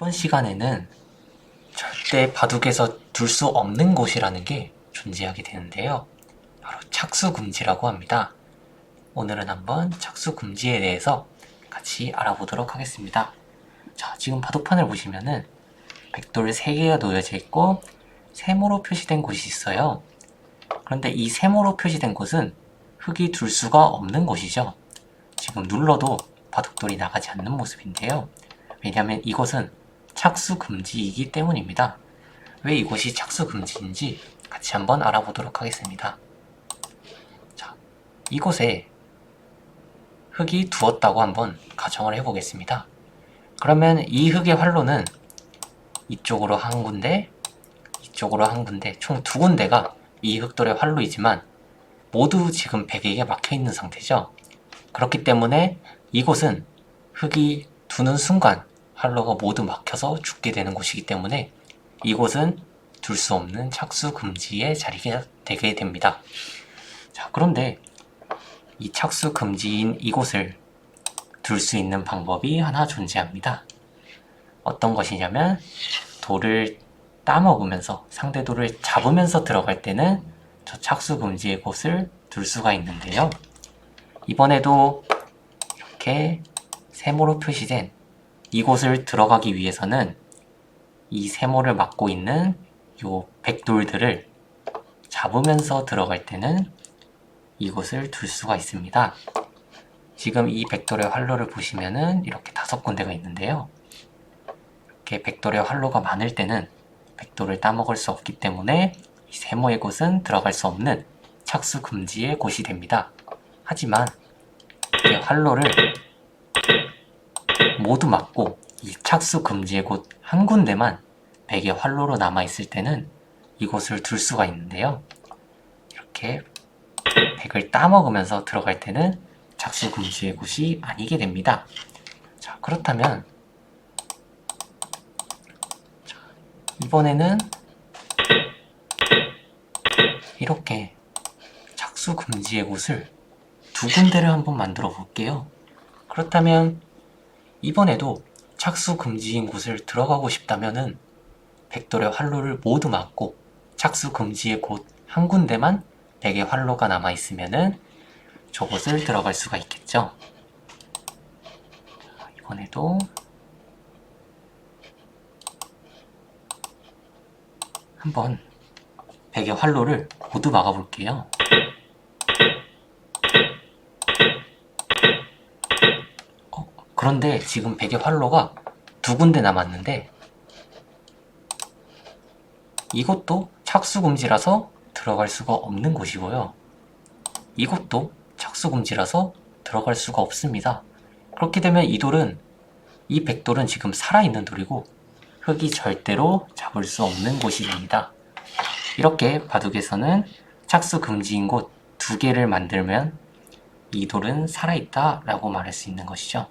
이번 시간에는 절대 바둑에서 둘 수 없는 곳이라는 게 존재하게 되는데요. 바로 착수금지라고 합니다. 오늘은 한번 착수금지에 대해서 같이 알아보도록 하겠습니다. 자, 지금 바둑판을 보시면은 백돌 3개가 놓여져 있고 세모로 표시된 곳이 있어요. 그런데 이 세모로 표시된 곳은 흙이 둘 수가 없는 곳이죠. 지금 눌러도 바둑돌이 나가지 않는 모습인데요. 왜냐하면 이곳은 착수금지이기 때문입니다. 왜 이곳이 착수금지인지 같이 한번 알아보도록 하겠습니다. 자, 이곳에 흙이 두었다고 한번 가정을 해보겠습니다. 그러면 이 흙의 활로는 이쪽으로 한 군데, 이쪽으로 한 군데, 총 2군데가 이 흙돌의 활로이지만 모두 지금 베개에 막혀있는 상태죠. 그렇기 때문에 이곳은 흙이 두는 순간 활로가 모두 막혀서 죽게 되는 곳이기 때문에 이곳은 둘 수 없는 착수금지의 자리가 되게 됩니다. 자, 그런데 이 착수금지인 이곳을 둘 수 있는 방법이 하나 존재합니다. 어떤 것이냐면 돌을 따먹으면서 상대 돌을 잡으면서 들어갈 때는 저 착수금지의 곳을 둘 수가 있는데요. 이번에도 이렇게 세모로 표시된 이곳을 들어가기 위해서는 이 세모를 막고 있는 요 백돌들을 잡으면서 들어갈 때는 이곳을 둘 수가 있습니다. 지금 이 백돌의 활로를 보시면은 이렇게 5군데가 있는데요. 이렇게 백돌의 활로가 많을 때는 백돌을 따먹을 수 없기 때문에 이 세모의 곳은 들어갈 수 없는 착수금지의 곳이 됩니다. 하지만 이 활로를 모두 막고 이 착수금지의 곳 한 군데만 백의 활로로 남아있을 때는 이곳을 둘 수가 있는데요. 이렇게 백을 따먹으면서 들어갈 때는 착수금지의 곳이 아니게 됩니다. 자, 그렇다면 이번에는 이렇게 착수금지의 곳을 2군데를 한번 만들어 볼게요. 그렇다면 이번에도 착수금지인 곳을 들어가고 싶다면은 백돌의 활로를 모두 막고 착수금지의 곳 한 군데만 백의 활로가 남아있으면은 저곳을 들어갈 수가 있겠죠. 이번에도 한번 백의 활로를 모두 막아볼게요. 그런데 지금 백의 활로가 2군데 남았는데 이것도 착수금지라서 들어갈 수가 없는 곳이고요. 이것도 착수금지라서 들어갈 수가 없습니다. 그렇게 되면 이 백돌은 지금 살아있는 돌이고 흙이 절대로 잡을 수 없는 곳이 됩니다. 이렇게 바둑에서는 착수금지인 곳 2개를 만들면 이 돌은 살아있다 라고 말할 수 있는 것이죠.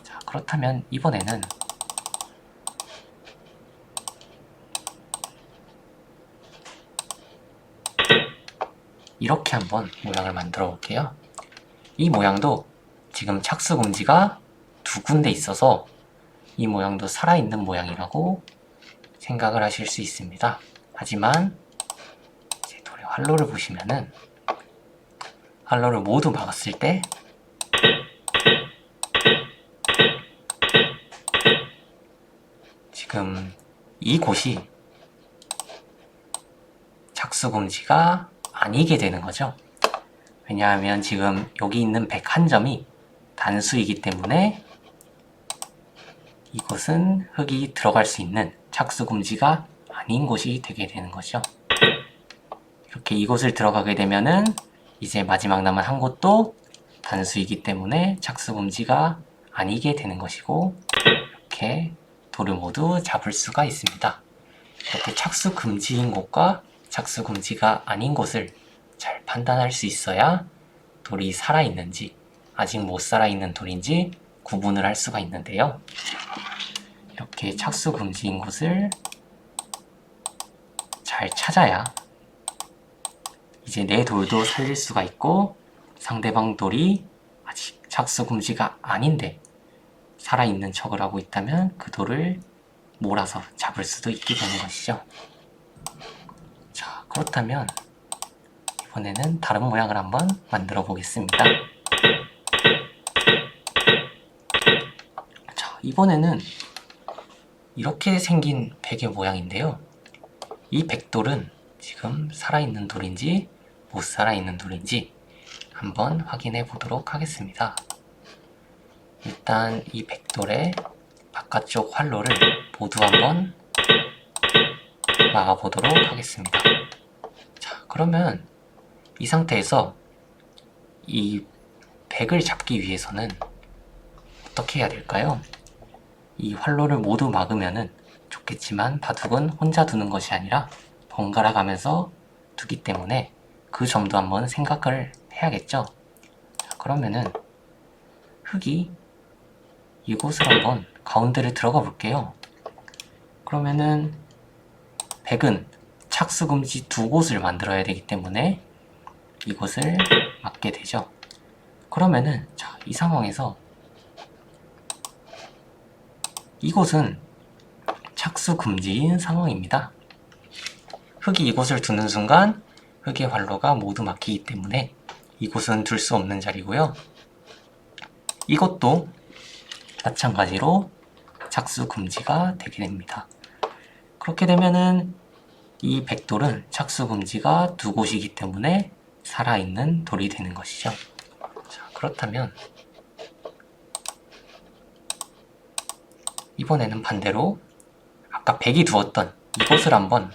자, 그렇다면 이번에는 이렇게 한번 모양을 만들어 볼게요. 이 모양도 지금 착수금지가 2군데 있어서 이 모양도 살아있는 모양이라고 생각을 하실 수 있습니다. 하지만 제 돌의 활로를 보시면은 활로를 모두 막았을 때 지금 이곳이 착수금지가 아니게 되는 거죠. 왜냐하면 지금 여기 있는 백 한 점이 단수이기 때문에 이곳은 흙이 들어갈 수 있는 착수금지가 아닌 곳이 되게 되는 거죠. 이렇게 이곳을 들어가게 되면은 이제 마지막 남은 한 곳도 단수이기 때문에 착수금지가 아니게 되는 것이고 이렇게 돌을 모두 잡을 수가 있습니다. 이렇게 착수금지인 곳과 착수금지가 아닌 곳을 잘 판단할 수 있어야 돌이 살아있는지 아직 못 살아있는 돌인지 구분을 할 수가 있는데요. 이렇게 착수금지인 곳을 잘 찾아야 이제 내 돌도 살릴 수가 있고 상대방 돌이 아직 착수금지가 아닌데 살아있는 척을 하고 있다면 그 돌을 몰아서 잡을 수도 있게 되는 것이죠. 자, 그렇다면 이번에는 다른 모양을 한번 만들어 보겠습니다. 자, 이번에는 이렇게 생긴 백의 모양인데요. 이 백돌은 지금 살아있는 돌인지 못 살아있는 돌인지 한번 확인해 보도록 하겠습니다. 일단 이 백돌의 바깥쪽 활로를 모두 한번 막아 보도록 하겠습니다. 자, 그러면 이 상태에서 이 백을 잡기 위해서는 어떻게 해야 될까요? 이 활로를 모두 막으면은 좋겠지만 바둑은 혼자 두는 것이 아니라 번갈아 가면서 두기 때문에 그 점도 한번 생각을 해야겠죠. 자, 그러면은 흙이 이곳을 한번 가운데를 들어가 볼게요. 그러면은 백은 착수금지 두 곳을 만들어야 되기 때문에 이곳을 막게 되죠. 그러면은 자, 이 상황에서 이곳은 착수금지인 상황입니다. 흙이 이곳을 두는 순간 흙의 활로가 모두 막히기 때문에 이곳은 둘 수 없는 자리고요. 이것도 마찬가지로 착수금지가 되게 됩니다. 그렇게 되면은 이 백돌은 착수금지가 두 곳이기 때문에 살아있는 돌이 되는 것이죠. 자, 그렇다면 이번에는 반대로 아까 백이 두었던 이곳을 한번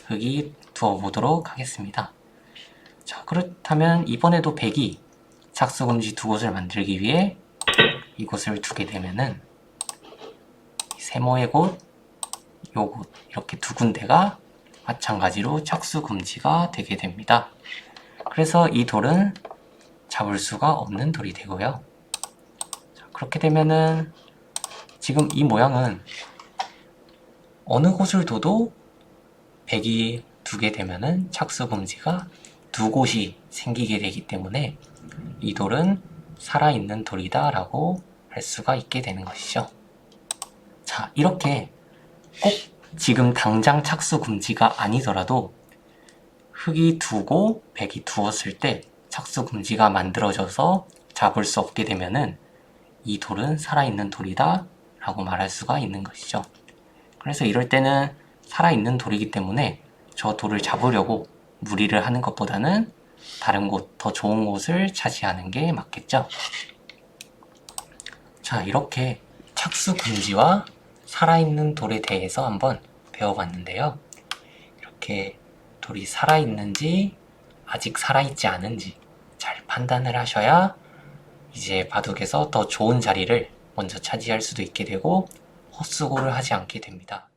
흙이 두어 보도록 하겠습니다. 자, 그렇다면 이번에도 백이 착수금지 두 곳을 만들기 위해 이곳을 두게 되면은 세모의 곳, 요곳 이렇게 두 군데가 마찬가지로 착수금지가 되게 됩니다. 그래서 이 돌은 잡을 수가 없는 돌이 되고요. 자, 그렇게 되면은 지금 이 모양은 어느 곳을 둬도 백이 두게 되면은 착수금지가 두 곳이 생기게 되기 때문에 이 돌은 살아있는 돌이다 라고 할 수가 있게 되는 것이죠. 자, 이렇게 꼭 지금 당장 착수금지가 아니더라도 흙이 두고 백이 두었을 때 착수금지가 만들어져서 잡을 수 없게 되면은 이 돌은 살아있는 돌이다 라고 말할 수가 있는 것이죠. 그래서 이럴 때는 살아있는 돌이기 때문에 저 돌을 잡으려고 무리를 하는 것보다는 다른 곳, 더 좋은 곳을 차지하는 게 맞겠죠. 자, 이렇게 착수금지와 살아있는 돌에 대해서 한번 배워봤는데요. 이렇게 돌이 살아있는지 아직 살아있지 않은지 잘 판단을 하셔야 이제 바둑에서 더 좋은 자리를 먼저 차지할 수도 있게 되고 헛수고를 하지 않게 됩니다.